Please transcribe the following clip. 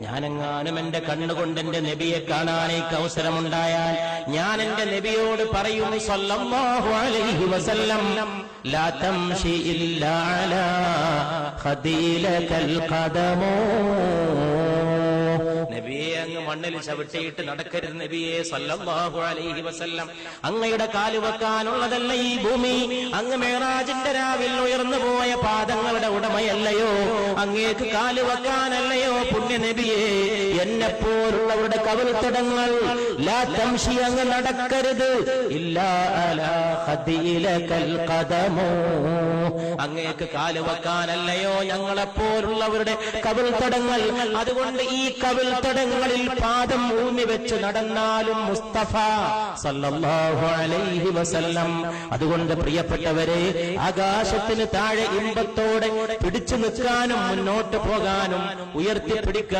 ഞാനെങ്ങാനും എന്റെ കണ്ണുകൊണ്ട് എന്റെ നബിയെ കാണാനേക്ക് അവസരമുണ്ടായാൽ ഞാൻ എന്റെ നബിയോട് പറയും സല്ലല്ലാഹു അലൈഹി വസല്ലം ലാ തംശി ഇല്ലാ അലാ ഖദീലകൽ ഖദമോ, നബിയെ അങ്ങ് മണ്ണിൽ ചവിട്ടിയിട്ട് നടക്കരുത് നബിയെ സല്ലല്ലാഹു അലൈഹി വസല്ലം. അങ്ങയുടെ കാല് വെക്കാനുള്ളതല്ല ഈ ഭൂമി, അങ്ങ് മേറാജിന്റെ രാവിൽ ഉയർന്നു പോയ പാദങ്ങളുടെ ഉടമയല്ലയോ, അങ്ങേക്ക് കാല് വെക്കാനല്ലയോ പുണ്യ നബിയെ. എന്നെപ്പോലുള്ളവരുടെ കവിൾത്തടങ്ങൾ ലാ തംശി അങ്ങ് നടക്കരുത് ഇല്ലാ അലാ ഖദീലകൽ ഖദമോ, അങ്ങേക്ക് കാല് വെക്കാനല്ലയോ ഞങ്ങളെപ്പോലുള്ളവരുടെ കവിൾത്തടങ്ങൾ. അതുകൊണ്ട് ഈ കവിൾത്തടങ്ങളിൽ പാദം ഊന്നി വെച്ച് നടന്നാലും മുസ്തഫ സല്ലല്ലാഹു അലൈഹി വസല്ലം. അതുകൊണ്ട് പ്രിയപ്പെട്ടവരെ, ആകാശത്തിന് താഴെ ഇമ്പത്തോടെ പിടിച്ചു നിൽക്കാനും മുന്നോട്ട് പോകാനും ഉയർത്തിപ്പിടിക്കാനും